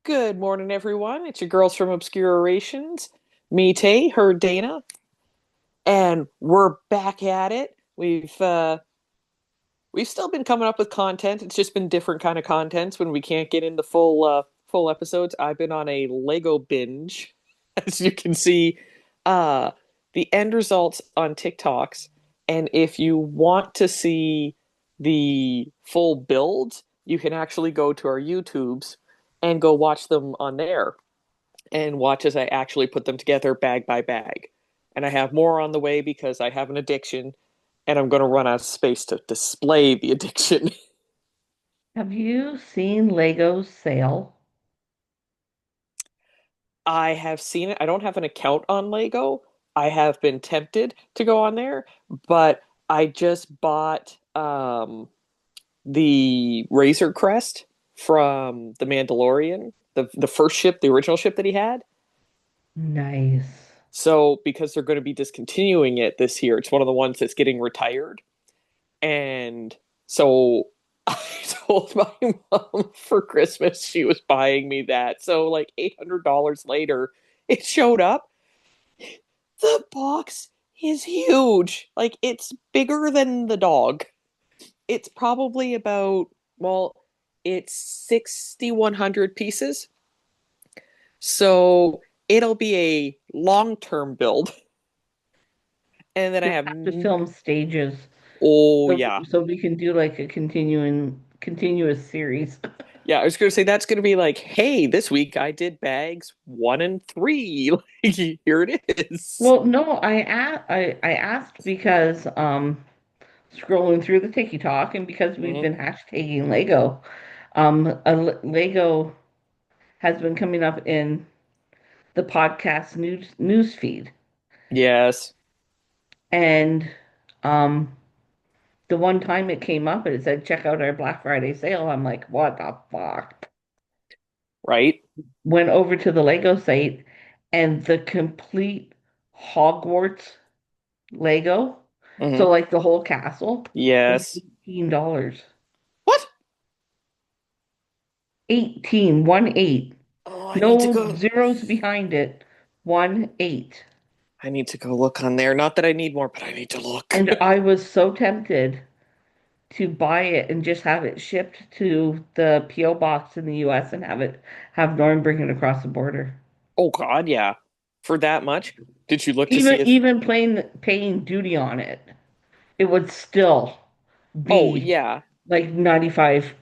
Good morning, everyone. It's your girls from Obscure Orations, me, Tay, her, Dana, and we're back at it. We've still been coming up with content. It's just been different kind of contents when we can't get into full episodes. I've been on a Lego binge, as you can see. Uh, the end results on TikToks, and if you want to see the full build, you can actually go to our YouTubes and go watch them on there and watch as I actually put them together bag by bag. And I have more on the way because I have an addiction and I'm going to run out of space to display the addiction. Have you seen Lego's sale? I have seen it. I don't have an account on Lego. I have been tempted to go on there, but I just bought the Razor Crest from the Mandalorian, the first ship, the original ship that he had. Nice. So because they're going to be discontinuing it this year, it's one of the ones that's getting retired. And so I told my mom for Christmas she was buying me that. So like $800 later, it showed up. The box is huge. Like it's bigger than the dog. It's probably about, well, it's 6,100 pieces. So it'll be a long-term build. And then I You'll have, have to film stages oh so yeah. so we can do like a continuous series. Yeah, I was going to say that's going to be like, hey, this week I did bags 1 and 3. Like, here it is. Well, no, I asked because scrolling through the TikTok and because we've Mhm. been hashtagging Lego, Lego has been coming up in the podcast news feed, Yes, and um the one time it came up and it said check out our Black Friday sale. I'm like, what the fuck? right? Went over to the Lego site and the complete Hogwarts Lego, Hmm. so like the whole castle, was Yes. $18. What? 18, 1 8. Oh, No zeros behind it. 1 8. I need to go look on there. Not that I need more, but I need to look. And I was so tempted to buy it and just have it shipped to the PO box in the US and have Norm bring it across the border. Oh God, yeah. For that much? Did you look to see Even if? even paying duty on it, it would still Oh be yeah. like 95%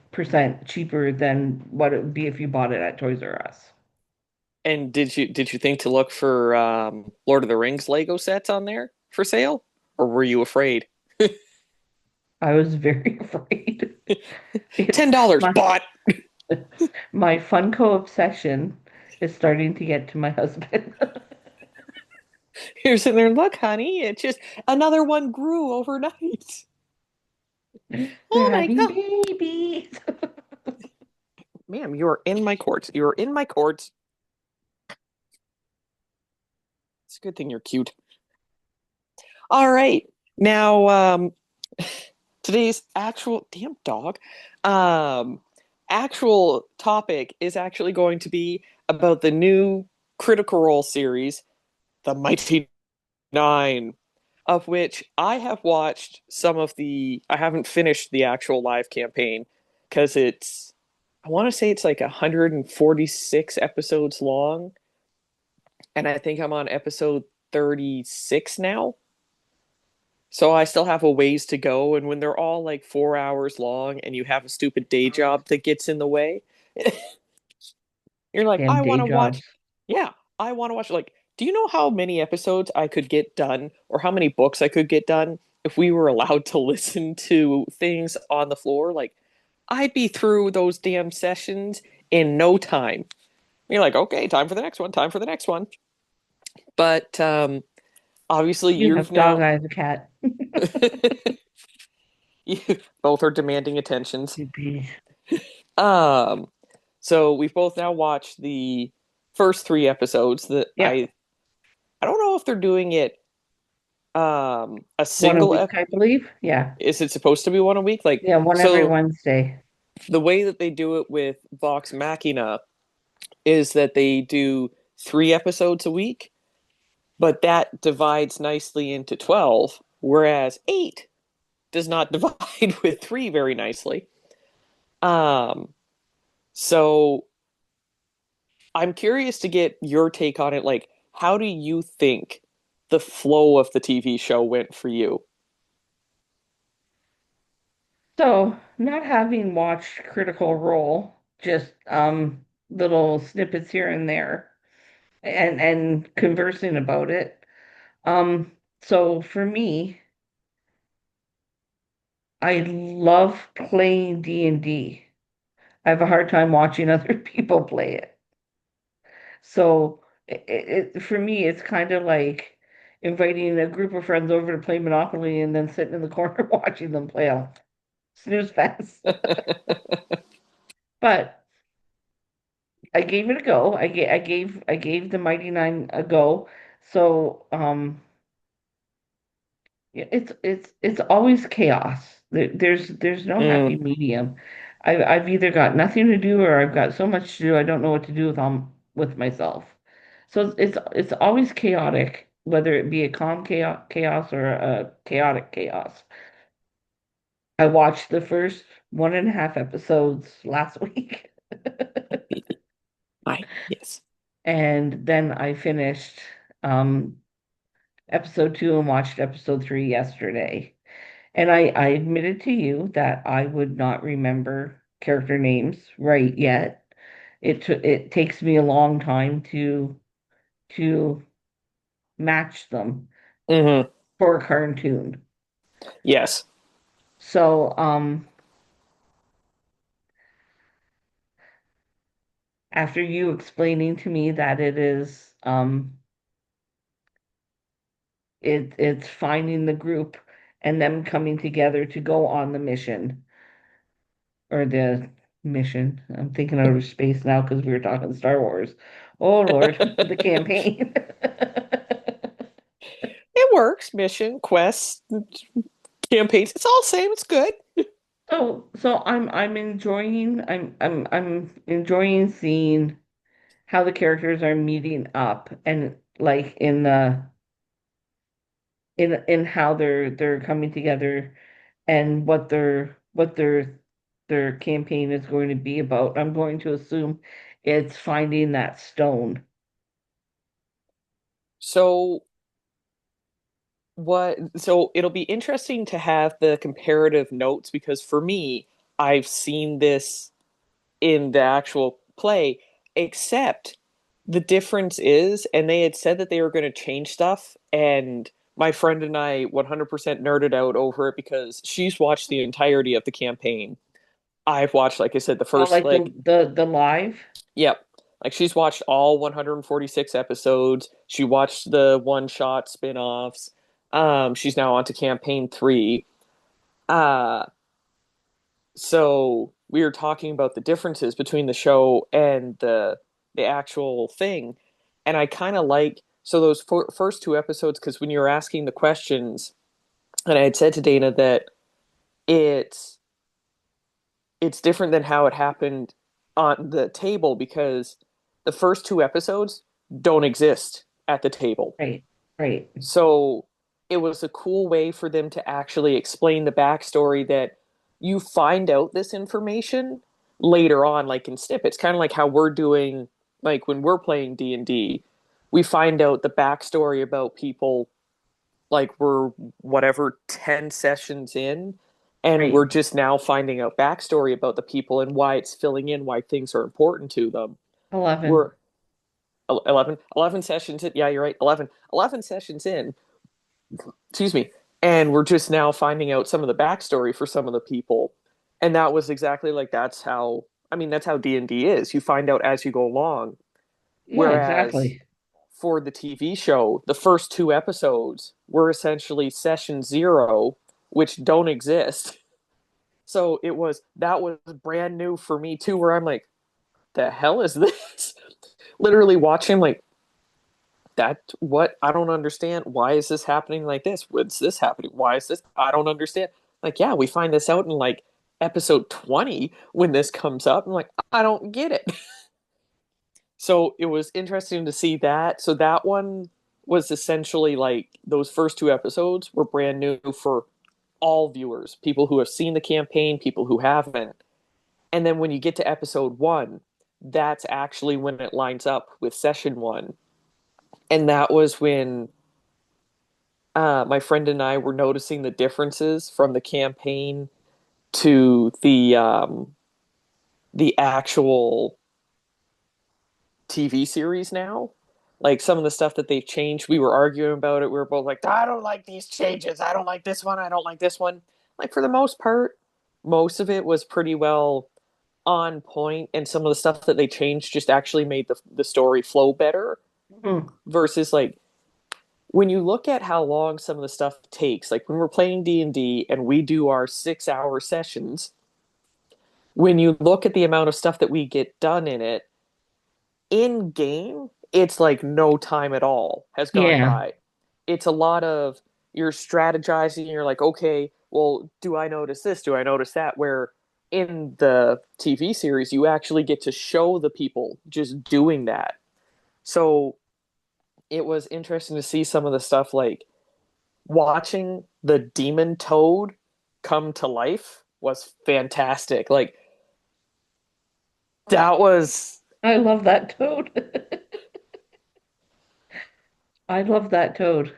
cheaper than what it would be if you bought it at Toys R Us. And did you think to look for Lord of the Rings Lego sets on there for sale, or were you afraid? I was very afraid. $10 It's bought. my Funko obsession is starting to get to my husband. You're sitting there, look, honey, it's just another one grew overnight. They're Oh my having God. babies. Ma'am, you are in my court. You are in my court. It's a good thing you're cute. All right. Now, today's actual damn dog. Um, actual topic is actually going to be about the new Critical Role series, the Mighty Nein, of which I have watched some of the. I haven't finished the actual live campaign because it's. I want to say it's like 146 episodes long, and I think I'm on episode 36 now. So I still have a ways to go. And when they're all like 4 hours long and you have a stupid day job that gets in the way, you're like, Damn I want day to watch. jobs. Yeah, I want to watch. Like, do you know how many episodes I could get done or how many books I could get done if we were allowed to listen to things on the floor? Like, I'd be through those damn sessions in no time. You're like, okay, time for the next one, time for the next one. But obviously, You you've have dog now. eyes, a cat. You both are demanding attentions. Be Um, so we've both now watched the first 3 episodes. That Yeah, I don't know if they're doing it a one a single week, I believe. Yeah. is it supposed to be one a week? Like Yeah, one every so Wednesday. the way that they do it with Vox Machina is that they do 3 episodes a week, but that divides nicely into 12, whereas 8 does not divide with 3 very nicely. Um, so I'm curious to get your take on it. Like, how do you think the flow of the TV show went for you? So, not having watched Critical Role, just little snippets here and there, and conversing about it. Um, so for me, I love playing D&D. I have a hard time watching other people play it. So for me, it's kind of like inviting a group of friends over to play Monopoly and then sitting in the corner watching them play a snooze fest. But I gave it a go. I gave the Mighty Nein a go. So yeah, it's always chaos. There's no happy Mm, medium. I've either got nothing to do or I've got so much to do I don't know what to do with myself. So it's always chaotic, whether it be a calm chaos or a chaotic chaos. I watched the first 1.5 episodes last week, I yes. and then I finished um episode 2 and watched episode 3 yesterday. And I admitted to you that I would not remember character names right yet. It takes me a long time to match them Hmm. for a cartoon. Yes. So after you explaining to me that it's finding the group and them coming together to go on the mission or the mission. I'm thinking outer space now because we were talking Star Wars. Oh Lord, the campaign. It works. Mission, quests, campaigns. It's all the same. It's good. So I'm enjoying seeing how the characters are meeting up and like in how they're coming together and what their campaign is going to be about. I'm going to assume it's finding that stone. So so it'll be interesting to have the comparative notes because for me, I've seen this in the actual play, except the difference is, and they had said that they were going to change stuff, and my friend and I 100% nerded out over it because she's watched the entirety of the campaign. I've watched, like I said, the Oh, first, like like, the live? yep. Like she's watched all 146 episodes. She watched the one-shot spin-offs. She's now on to campaign 3. Uh, so we were talking about the differences between the show and the actual thing, and I kind of like so those first 2 episodes because when you were asking the questions, and I had said to Dana that it's it's different than how it happened on the table because the first 2 episodes don't exist at the table. Right, right, So it was a cool way for them to actually explain the backstory that you find out this information later on, like in snippets, kind of like how we're doing, like when we're playing D&D, we find out the backstory about people like we're whatever 10 sessions in and right. we're just now finding out backstory about the people and why it's filling in why things are important to them. 11. We're 11 sessions in. Yeah, you're right. 11 sessions in, excuse me, and we're just now finding out some of the backstory for some of the people, and that was exactly like that's how, I mean, that's how D&D is. You find out as you go along, Yeah, whereas exactly. for the TV show the first 2 episodes were essentially session 0, which don't exist. So that was brand new for me too, where I'm like, the hell is this? Literally watching like that, what, I don't understand. Why is this happening like this? What's this happening? Why is this? I don't understand. Like, yeah, we find this out in like episode 20 when this comes up. I'm like, I don't get it. So it was interesting to see that. So that one was essentially like those first two episodes were brand new for all viewers, people who have seen the campaign, people who haven't. And then when you get to episode one, that's actually when it lines up with session one. And that was when my friend and I were noticing the differences from the campaign to the actual TV series now. Like some of the stuff that they've changed, we were arguing about it. We were both like, I don't like these changes. I don't like this one. I don't like this one. Like for the most part, most of it was pretty well on point, and some of the stuff that they changed just actually made the story flow better. Mhm. Versus like when you look at how long some of the stuff takes, like when we're playing D&D and we do our 6 hour sessions, when you look at the amount of stuff that we get done in it, in game, it's like no time at all has gone Yeah. by. It's a lot of you're strategizing, you're like, okay, well, do I notice this? Do I notice that? Where in the TV series, you actually get to show the people just doing that. So it was interesting to see some of the stuff like watching the demon toad come to life was fantastic. Like that was I love that toad. I love that toad.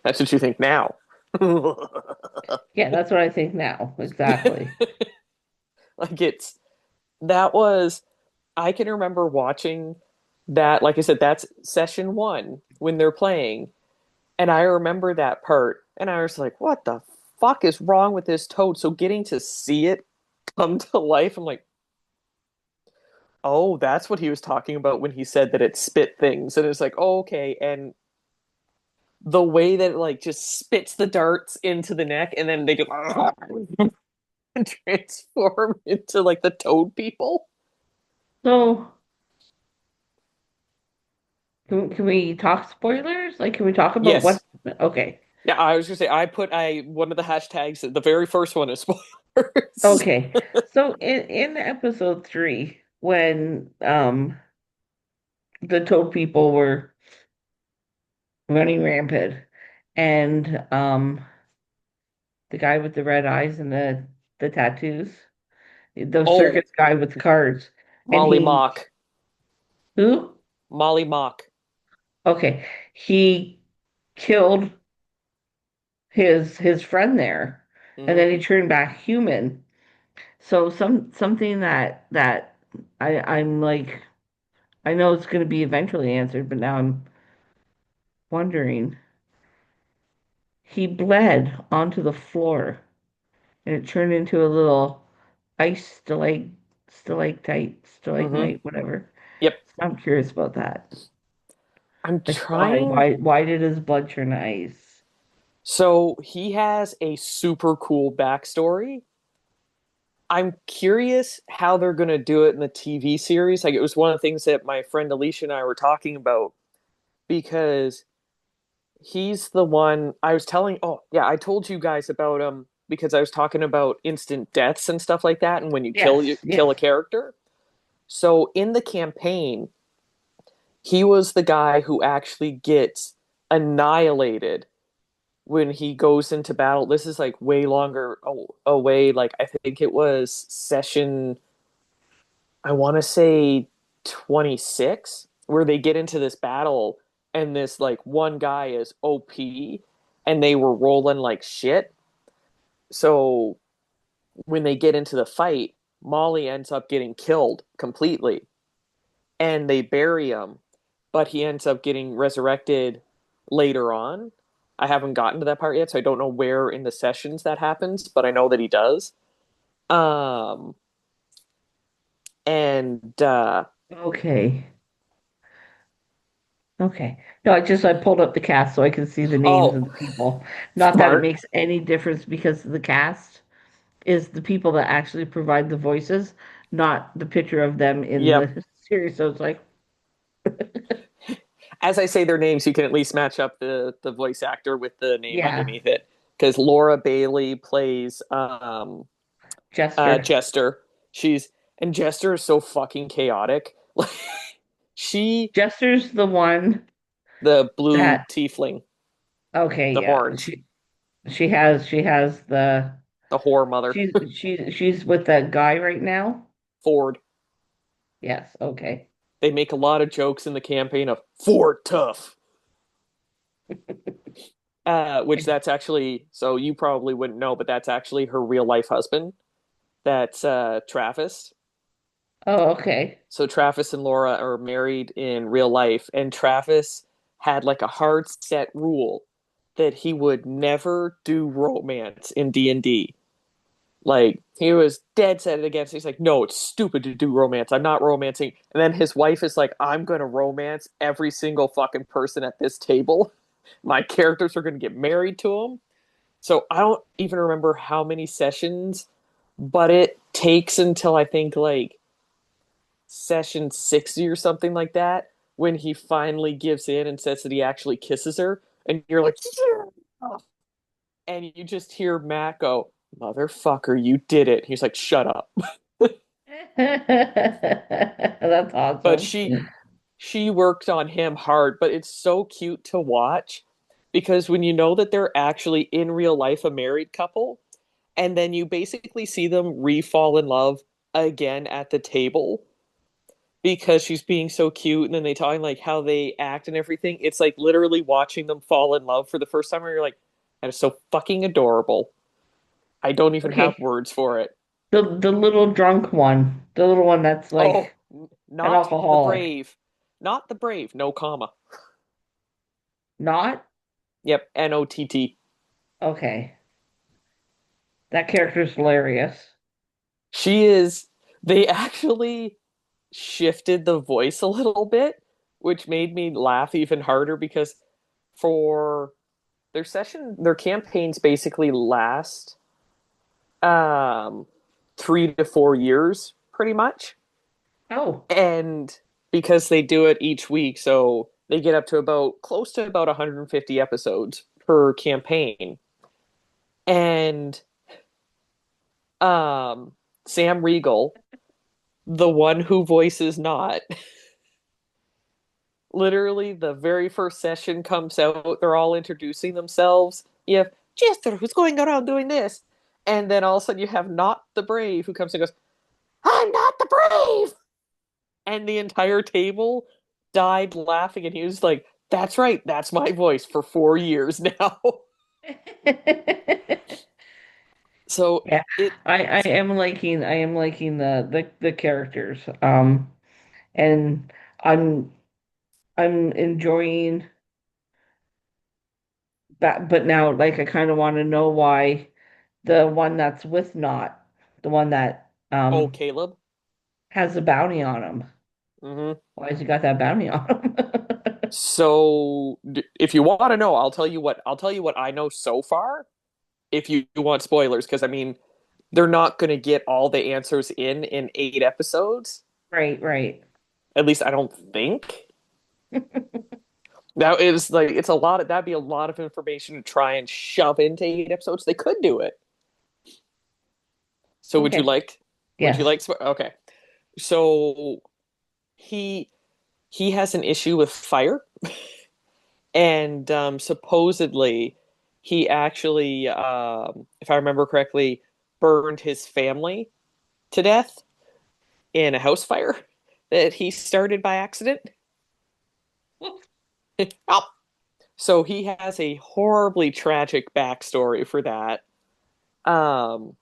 that's what you think now. Yeah, that's what I think now. Exactly. Like it's that was I can remember watching that, like I said, that's session one when they're playing, and I remember that part, and I was like, what the fuck is wrong with this toad? So getting to see it come to life, I'm like, oh, that's what he was talking about when he said that it spit things. And it's like, oh, okay. And the way that it like just spits the darts into the neck and then they just transform into like the toad people. So, can we talk spoilers? Like, can we talk about what? Yes. Okay. Yeah, I was gonna say I one of the hashtags, the very first one is spoilers. Okay. So in episode 3, when the toad people were running rampant, and the guy with the red eyes and the tattoos, the Oh, circus guy with the cards, and Molly Mock. who? Molly Mock. Okay, he killed his friend there, and then Hmm. he turned back human. So something that I'm like, I know it's going to be eventually answered, but now I'm wondering. He bled onto the floor, and it turned into a little ice Hmm. stalagmite, whatever. Yep. So I'm curious about that. I'm Like, why trying. why why did his blood turn ice? So he has a super cool backstory. I'm curious how they're going to do it in the TV series. Like, it was one of the things that my friend Alicia and I were talking about because he's the one I was telling. Oh, yeah, I told you guys about him because I was talking about instant deaths and stuff like that, and when you Yes, kill yes. a character. So in the campaign, he was the guy who actually gets annihilated when he goes into battle. This is like way longer away. Like I think it was session, I want to say 26, where they get into this battle and this like one guy is OP and they were rolling like shit. So when they get into the fight, Molly ends up getting killed completely and they bury him, but he ends up getting resurrected later on. I haven't gotten to that part yet, so I don't know where in the sessions that happens, but I know that he does. Um, and Okay. Okay. No, I pulled up the cast so I can see the names oh, of the people. Not that it smart. makes any difference because the cast is the people that actually provide the voices, not the picture of them in Yep. the series. So it's like, As I say their names, you can at least match up the voice actor with the name yeah, underneath it. Because Laura Bailey plays Jester. Jester. She's and Jester is so fucking chaotic. She, Jester's the one the blue that tiefling, okay, the yeah. horns, She has the the whore mother, she's with that guy right now. Ford. Yes, okay. They make a lot of jokes in the campaign of Ford tough. Which that's actually, so you probably wouldn't know, but that's actually her real life husband. That's Travis. Oh, okay. So Travis and Laura are married in real life, and Travis had like a hard set rule that he would never do romance in D&D. Like he was dead set against it. He's like, no, it's stupid to do romance. I'm not romancing. And then his wife is like, I'm gonna romance every single fucking person at this table. My characters are gonna get married to him. So I don't even remember how many sessions, but it takes until I think like session 60 or something like that when he finally gives in and says that he actually kisses her. And you're like, yeah! And you just hear Matt go, motherfucker, you did it. He's like, shut up. That's But awesome. she worked on him hard, but it's so cute to watch because when you know that they're actually in real life a married couple, and then you basically see them re-fall in love again at the table because she's being so cute, and then they talk like how they act and everything. It's like literally watching them fall in love for the first time, and you're like, that is so fucking adorable. I don't even have Okay. words for it. The little drunk one. The little one that's Oh, like an not the alcoholic. brave. Not the brave, no comma. Not? Yep, Nott. Okay. That character's hilarious. She is. They actually shifted the voice a little bit, which made me laugh even harder because for their campaigns basically last um 3 to 4 years, pretty much. Oh. And because they do it each week, so they get up to about close to about 150 episodes per campaign. And um Sam Riegel, the one who voices Not, literally the very first session comes out, they're all introducing themselves. You have Jester who's going around doing this. And then all of a sudden you have Not the Brave who comes and goes, I'm not the brave. And the entire table died laughing. And he was like, that's right, that's my voice for 4 years now. So Yeah. it I am liking the characters. And I'm I'm enjoying that, but now like I kind of want to know why the one that's with Not, the one that oh, Caleb. has a bounty on him. Mm-hmm. Why has he got that bounty on him? So if you want to know, I'll tell you what I know so far. If you want spoilers, because I mean, they're not going to get all the answers in 8 episodes. Right, right. At least I don't think. That is like it's a lot of that'd be a lot of information to try and shove into 8 episodes. They could do it. So Okay. would you Yes. like okay. So he he has an issue with fire, and supposedly he actually, if I remember correctly, burned his family to death in a house fire that he started by accident. Oh. So he has a horribly tragic backstory for that. Um,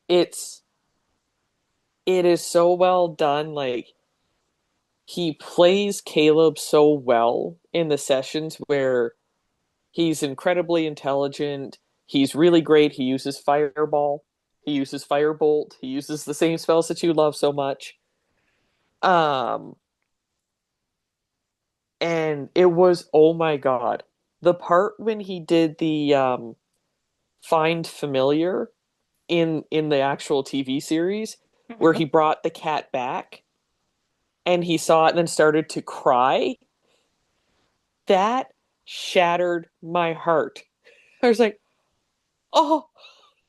it's it is so well done. Like he plays Caleb so well in the sessions where he's incredibly intelligent. He's really great. He uses Fireball. He uses Firebolt. He uses the same spells that you love so much. Um, and it was, oh my god, the part when he did the find familiar in the actual TV series where he brought the cat back and he saw it and then started to cry. That shattered my heart. I was like, oh,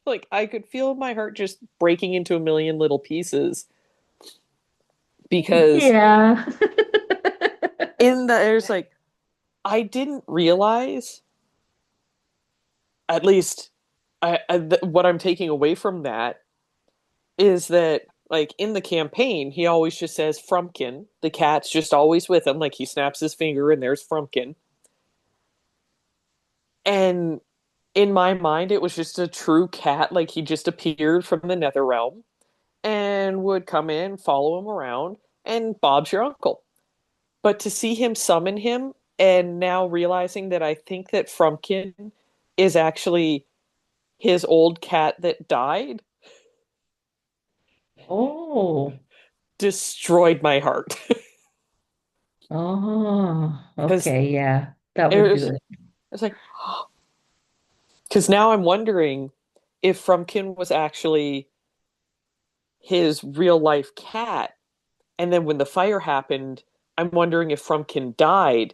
like I could feel my heart just breaking into a million little pieces. because Yeah. there's like, I didn't realize, at least what I'm taking away from that is that, like, in the campaign, he always just says Frumpkin. The cat's just always with him. Like, he snaps his finger and there's Frumpkin. And in my mind, it was just a true cat. Like, he just appeared from the nether realm and would come in, follow him around, and Bob's your uncle. But to see him summon him, and now realizing that I think that Frumpkin is actually his old cat that died, Oh. destroyed my heart. Oh. Because Okay, yeah. That it would do was, it. it's like, because now I'm wondering if Frumpkin was actually his real life cat. And then when the fire happened, I'm wondering if Frumpkin died.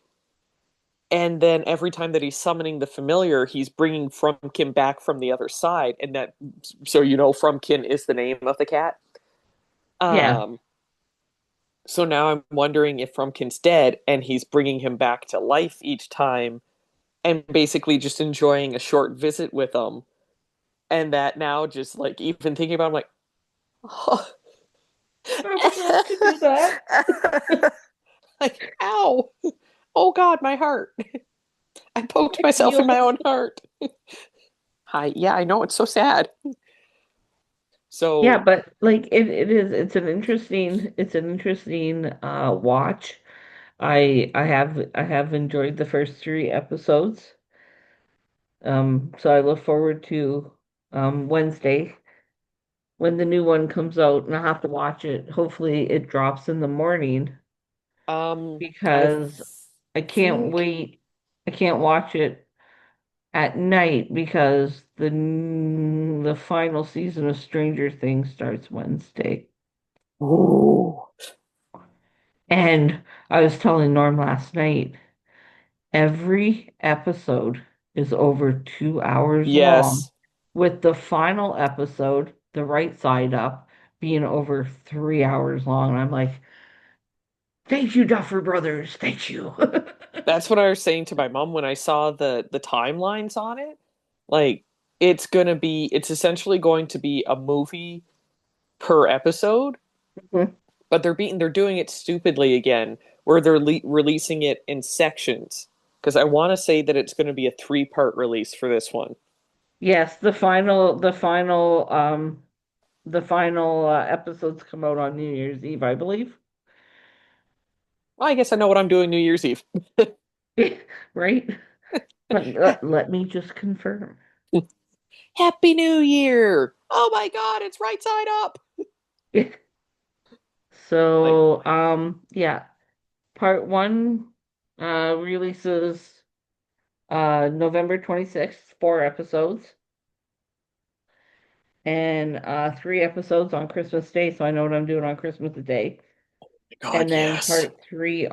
And then every time that he's summoning the familiar, he's bringing Frumpkin back from the other side. And that, so Frumpkin is the name of the cat. Yeah. Um, so now I'm wondering if Frumpkin's dead and he's bringing him back to life each time and basically just enjoying a short visit with him. And that now, just like even thinking about it, I'm like, oh. I would love to do that. Like, ow. Oh God, my heart. I poked It myself in my heals. own heart. Hi, yeah, I know it's so sad. Yeah, So, but like it's an interesting watch. I have enjoyed the first three episodes. So I look forward to Wednesday when the new one comes out, and I have to watch it. Hopefully it drops in the morning I because I can't think, wait. I can't watch it at night because the final season of Stranger Things starts Wednesday. ooh, And I was telling Norm last night, every episode is over 2 hours long, yes, with the final episode, The Right Side Up, being over 3 hours long. And I'm like, thank you, Duffer Brothers. Thank you. that's what I was saying to my mom when I saw the timelines on it. Like, it's essentially going to be a movie per episode, but they're doing it stupidly again, where they're releasing it in sections. Because I want to say that it's going to be a three-part release for this one. Yes, the final episodes come out on New Year's Eve, I believe. Well, I guess I know what I'm doing New Year's Eve. Right? Let me just confirm. Happy New Year! Oh my God, it's right side up. Like, So, yeah, part one releases November 26th, 4 episodes, and three episodes on Christmas Day, so I know what I'm doing on Christmas Day. God, And then yes. part three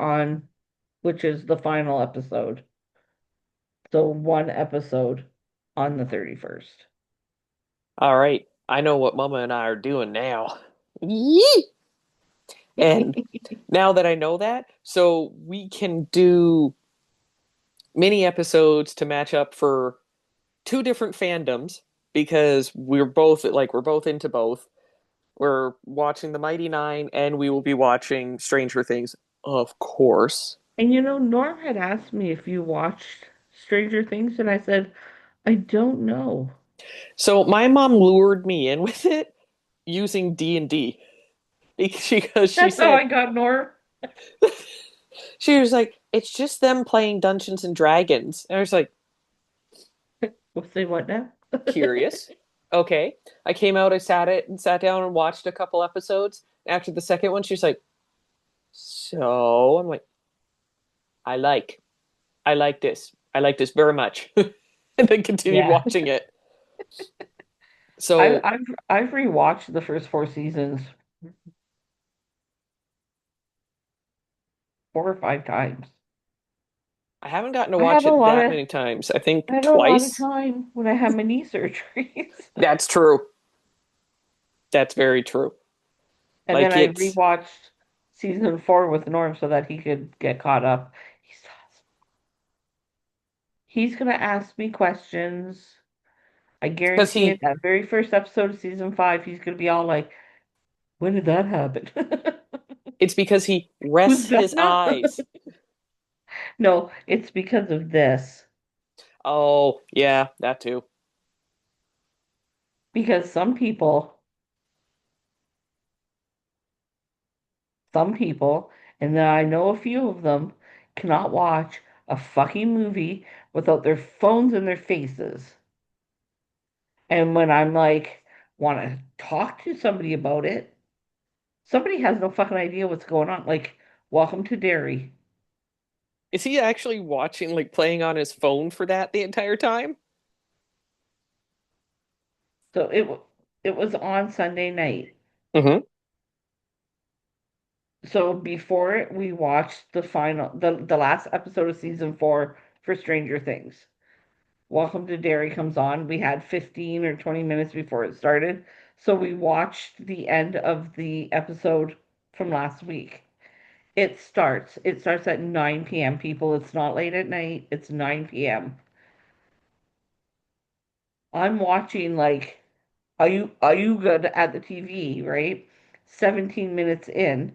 which is the final episode. So one episode on the 31st. All right, I know what Mama and I are doing now. Yee! And now that I know that, so we can do mini episodes to match up for two different fandoms because we're both into both. We're watching the Mighty Nein and we will be watching Stranger Things, of course. And Norm had asked me if you watched Stranger Things, and I said, I don't know. So my mom lured me in with it using D&D because she That's how said I got Norm. she was like, it's just them playing Dungeons and Dragons. And I was like, We'll say what now? curious. Okay. I came out, I sat down and watched a couple episodes. After the second one, she's like, so I'm like, I like. I like this. I like this very much. And then continued Yeah. watching it. I, So I've I've rewatched the first four seasons 4 or 5 times. I haven't gotten to I watch have a it lot that of many times. I think I had a lot of twice. time when I had my knee surgeries. That's true. That's very true. And then Like I it's rewatched season 4 with Norm so that he could get caught up. He's he's gonna ask me questions. I Because guarantee it. he That very first episode of season 5, he's gonna be all like, "When did that happen? it's because he Who's rests his Vecna?" eyes. No, it's because of this. Oh, yeah, that too. Because some people, and then I know a few of them, cannot watch a fucking movie without their phones in their faces. And when I'm like, want to talk to somebody about it, somebody has no fucking idea what's going on. Like, welcome to Derry. Is he actually watching, like playing on his phone for that the entire time? So it was on Sunday night. Mm-hmm. So before it, we watched the last episode of season 4 for Stranger Things. Welcome to Derry comes on. We had 15 or 20 minutes before it started. So we watched the end of the episode from last week. It starts at 9 p.m. people. It's not late at night. It's 9 p.m. I'm watching like are you good at the TV, right? 17 minutes in,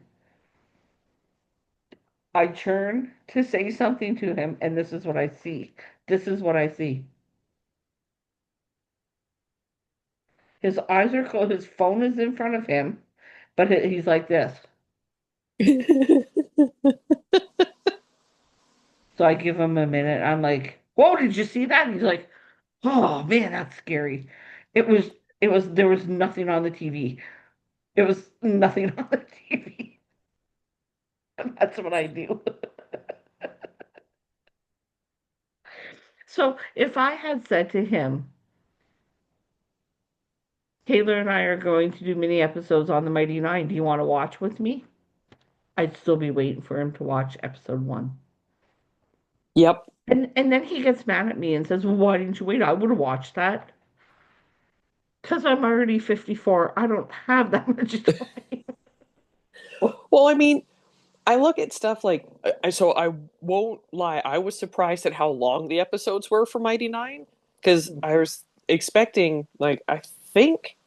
I turn to say something to him and this is what I see. This is what I see. His eyes are closed, his phone is in front of him, but he's like this. So I give him a minute. I'm like, "Whoa, did you see that?" And he's like, "Oh man, that's scary." It was there was nothing on the TV. It was nothing on the TV. That's what I do. So if I had said to him, "Taylor and I are going to do mini episodes on the Mighty Nine. Do you want to watch with me?" I'd still be waiting for him to watch episode 1. Yep. And then he gets mad at me and says, "Well, why didn't you wait? I would have watched that." Because I'm already 54. I don't have that much time. Well, I mean, I look at stuff like so I won't lie, I was surprised at how long the episodes were for Mighty Nine because I was expecting like I think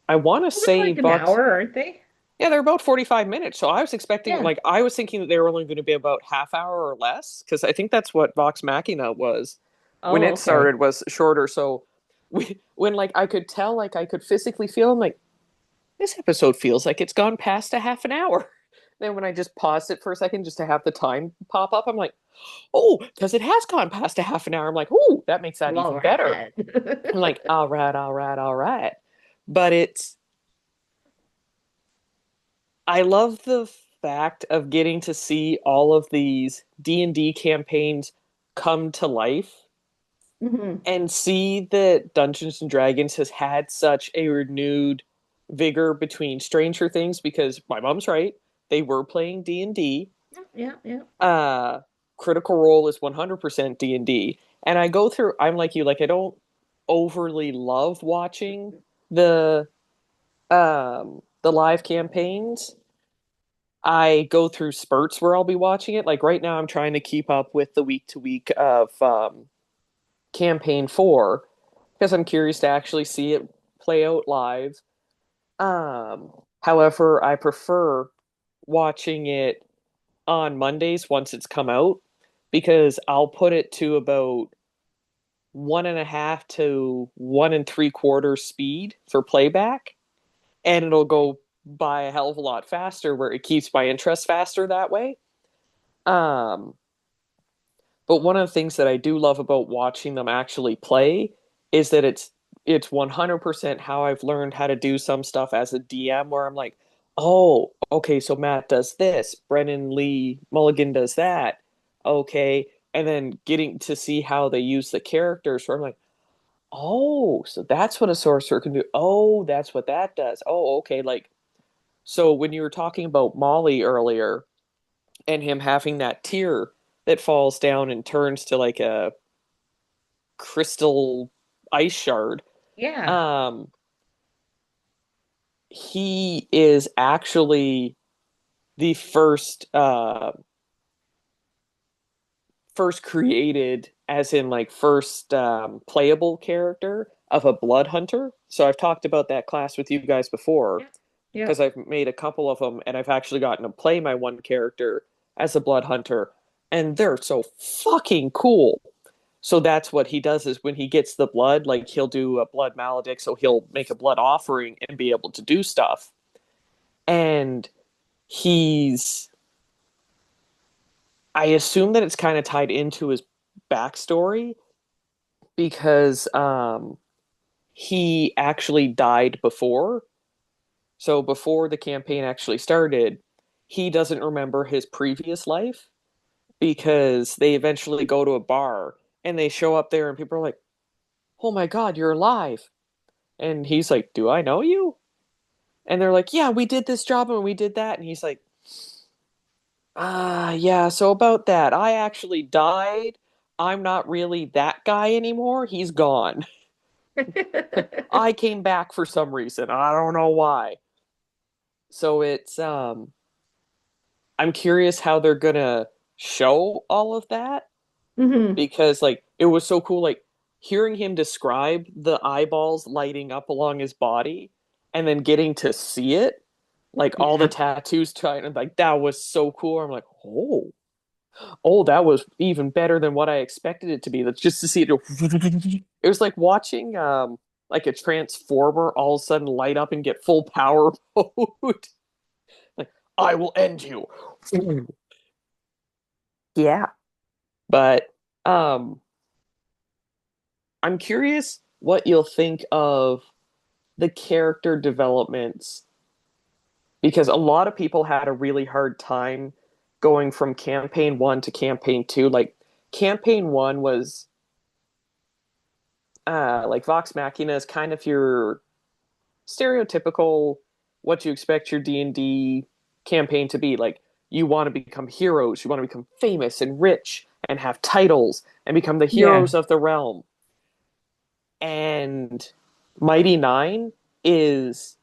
I want to They're say like an Vox. hour, aren't they? Yeah, they're about 45 minutes. So I was expecting, Yeah. like, I was thinking that they were only going to be about half hour or less, because I think that's what Vox Machina was when Oh, it okay. started, was shorter. So when, like, I could tell, like, I could physically feel, I'm like, this episode feels like it's gone past a half an hour. Then when I just paused it for a second just to have the time pop up, I'm like, oh, because it has gone past a half an hour. I'm like, oh, that makes that All even better. right. I'm like, all right, all right, all right. But I love the fact of getting to see all of these D&D campaigns come to life Hmm. and see that Dungeons and Dragons has had such a renewed vigor between Stranger Things because my mom's right, they were playing D&D. Yeah, yeah, yeah. Uh Critical Role is 100% D&D. And I go through, I'm like you, like I don't overly love watching the live campaigns. I go through spurts where I'll be watching it. Like right now, I'm trying to keep up with the week to week of campaign 4 because I'm curious to actually see it play out live. However, I prefer watching it on Mondays once it's come out because I'll put it to about 1.5 to 1 3/4 speed for playback, and it'll go by a hell of a lot faster where it keeps my interest faster that way. Um, but one of the things that I do love about watching them actually play is that it's 100% how I've learned how to do some stuff as a DM where I'm like, "Oh, okay, so Matt does this, Brennan Lee Mulligan does that." Okay, and then getting to see how they use the characters where I'm like, "Oh, so that's what a sorcerer can do. Oh, that's what that does. Oh, okay, like so when you were talking about Molly earlier, and him having that tear that falls down and turns to like a crystal ice shard. Yeah. Um, he is actually the first created, as in like first playable character of a blood hunter. So I've talked about that class with you guys before Yeah. because Yep. I've made a couple of them and I've actually gotten to play my one character as a blood hunter, and they're so fucking cool. So that's what he does is when he gets the blood, like he'll do a blood maledict, so he'll make a blood offering and be able to do stuff. And he's I assume that it's kind of tied into his backstory because he actually died before. So before the campaign actually started, he doesn't remember his previous life because they eventually go to a bar and they show up there and people are like, "Oh my God, you're alive." And he's like, "Do I know you?" And they're like, "Yeah, we did this job and we did that." And he's like, yeah, so about that, I actually died. I'm not really that guy anymore. He's gone. I came back for some reason. I don't know why. So I'm curious how they're gonna show all of that Hmm. because like it was so cool like hearing him describe the eyeballs lighting up along his body and then getting to see it, like all the Yeah. tattoos trying like that was so cool. I'm like, oh, that was even better than what I expected it to be. That's just to see it go. It was like watching like a transformer all of a sudden light up and get full power mode. Like, I will end you. Yeah. But um I'm curious what you'll think of the character developments because a lot of people had a really hard time going from campaign 1 to campaign 2. Like campaign 1 was like Vox Machina is kind of your stereotypical what you expect your D&D campaign to be. Like you want to become heroes, you want to become famous and rich and have titles and become the Yeah. heroes of the realm. And Mighty Nein is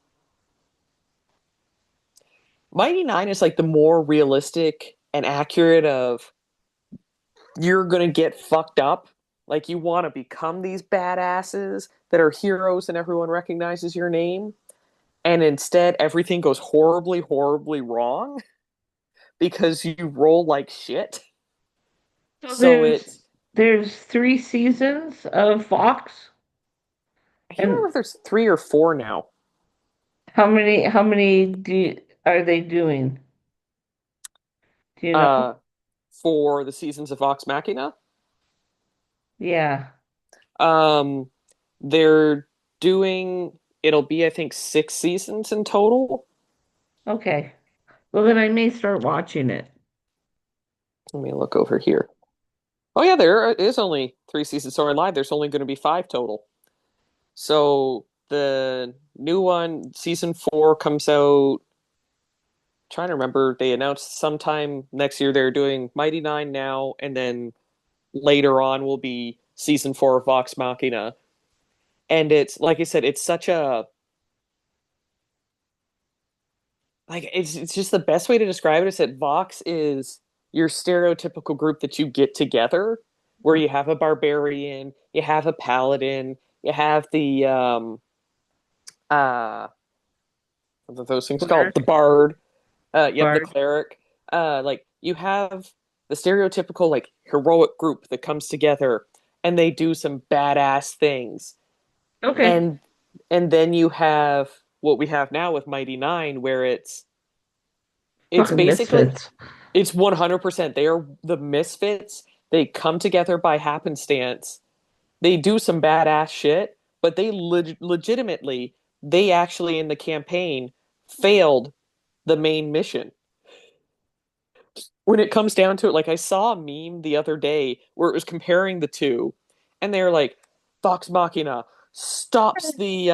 Mighty Nein is like the more realistic and accurate of you're going to get fucked up. Like you want to become these badasses that are heroes and everyone recognizes your name, and instead everything goes horribly, horribly wrong because you roll like shit. So So it's there's 3 seasons of Fox, I can't remember and if there's 3 or 4 now. how many are they doing? Do you know? Uh, for the seasons of Vox Machina, Yeah. um, they're doing it'll be I think 6 seasons in total. Okay. Well, then I may start watching it. Let me look over here. Oh yeah, there is only 3 seasons. So I lied. There's only going to be 5 total. So the new one, season 4, comes out. Trying to remember, they announced sometime next year they're doing Mighty Nein now, and then later on will be season 4 of Vox Machina. And it's like I said, it's such a like it's just the best way to describe it is that Vox is your stereotypical group that you get together, where you have a barbarian, you have a paladin, you have the uh what are those things called? The Cleric, bard, yep, the Bard. cleric. Like you have the stereotypical like heroic group that comes together and they do some badass things. Okay. And then you have what we have now with Mighty Nein, where it's Fucking basically misfits. it's 100%. They are the misfits. They come together by happenstance. They do some badass shit, but they legitimately, they actually in the campaign failed the main mission. When it comes down to it, like I saw a meme the other day where it was comparing the two, and they're like, Vox Machina stops the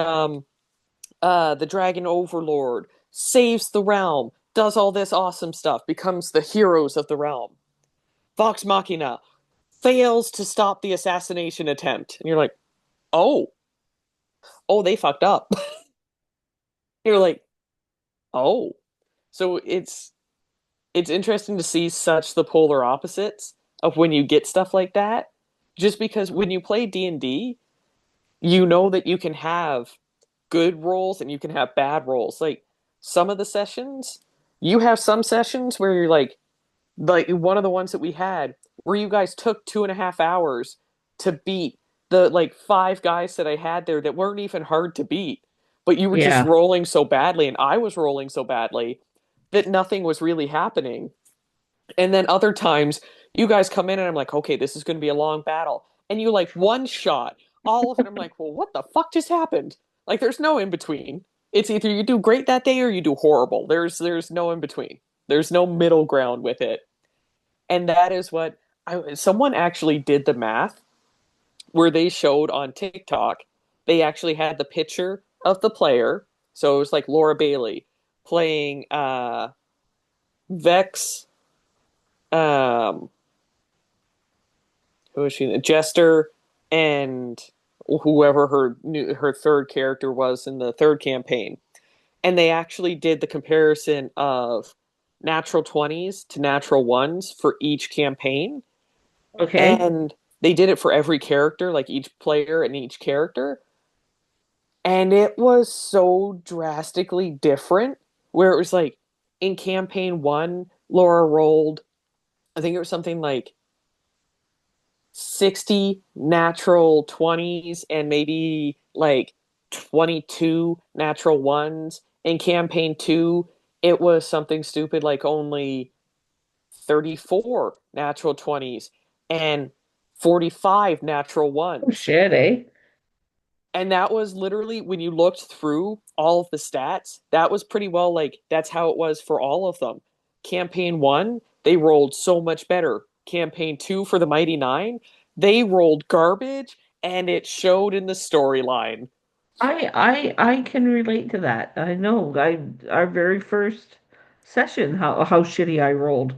dragon overlord, saves the realm, does all this awesome stuff, becomes the heroes of the realm. Vox Machina fails to stop the assassination attempt. And you're like, oh, they fucked up. You're like, oh. So it's, it's interesting to see such the polar opposites of when you get stuff like that. Just because when you play D&D, you know that you can have good roles and you can have bad roles. Like some of the sessions, you have some sessions where you're like one of the ones that we had where you guys took 2.5 hours to beat the like five guys that I had there that weren't even hard to beat, but you were just Yeah. rolling so badly and I was rolling so badly that nothing was really happening. And then other times you guys come in and I'm like, okay, this is going to be a long battle. And you like one shot all of it. I'm like, well, what the fuck just happened? Like, there's no in between. It's either you do great that day or you do horrible. There's no in between. There's no middle ground with it. And that is what someone actually did the math where they showed on TikTok. They actually had the picture of the player. So it was like Laura Bailey playing Vex, um, who is she? Jester, and whoever her third character was in the third campaign. And they actually did the comparison of natural 20s to natural ones for each campaign. Okay. And they did it for every character, like each player and each character. And it was so drastically different, where it was like in campaign one, Laura rolled, I think it was something like 60 natural 20s and maybe like 22 natural ones. In campaign two, it was something stupid like only 34 natural 20s and 45 natural Oh ones. shit, eh? And that was literally when you looked through all of the stats, that was pretty well like that's how it was for all of them. Campaign one, they rolled so much better. Campaign two for the Mighty Nein, they rolled garbage and it showed in the storyline. I can relate to that. I know. Our very first session, how shitty I rolled.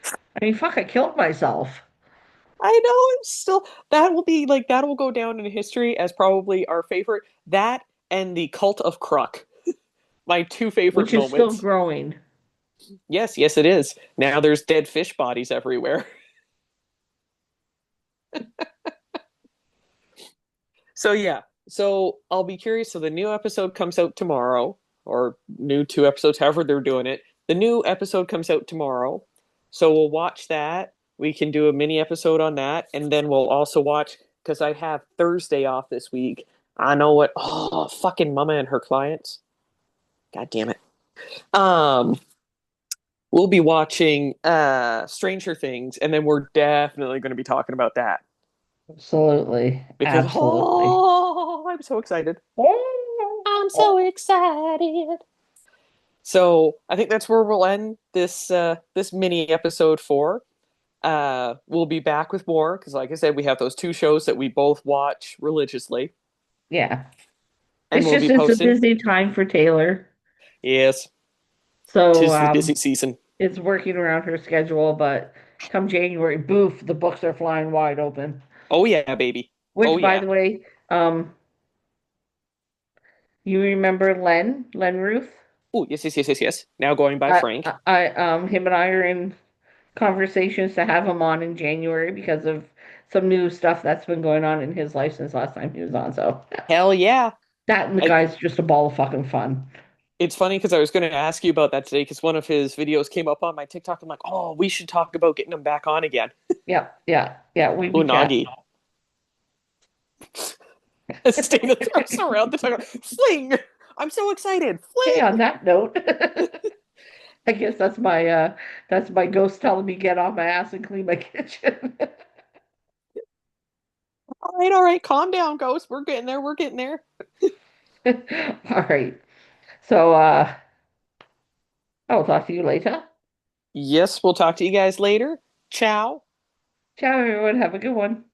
I mean, fuck, I killed myself. I know it's still that will be like that will go down in history as probably our favorite. That and the Cult of Kruk, my two favorite Which is still moments. growing. Yes, yes, it is. Now there's dead fish bodies everywhere. So yeah, so I'll be curious. So the new episode comes out tomorrow, or new two episodes, however they're doing it. The new episode comes out tomorrow, so we'll watch that. We can do a mini episode on that, and then we'll also watch because I have Thursday off this week. I know what. Oh, fucking Mama and her clients. God damn it. Um, we'll be watching Stranger Things, and then we're definitely going to be talking about that Absolutely. because Absolutely. I'm so excited. I'm so excited. So I think that's where we'll end this mini episode four. We'll be back with more because, like I said, we have those two shows that we both watch religiously, Yeah. and It's we'll just be it's a posting. busy time for Taylor. Yes, So tis the busy season. it's working around her schedule, but come January, boof, the books are flying wide open. Oh yeah, baby. Oh Which, by yeah. the way, you remember Len Ruth? Oh yes, yes, yes, yes, yes. Now going by Frank. Him and I are in conversations to have him on in January because of some new stuff that's been going on in his life since last time he was on. So Hell yeah. that and the I, guy's just a ball of fucking fun. it's funny because I was going to ask you about that today because one of his videos came up on my TikTok. I'm like, oh, we should talk about getting him back on again. Yeah, yeah, yeah. We'd be chatting. Unagi. Stina throws around the title. Fling! I'm so excited. Okay, on Fling! that note, I guess that's my ghost telling me get off my ass and clean my kitchen. All right. Calm down, Ghost. We're getting there. We're getting there. All right. So I'll talk to you later. Yes, we'll talk to you guys later. Ciao. Ciao everyone. Have a good one.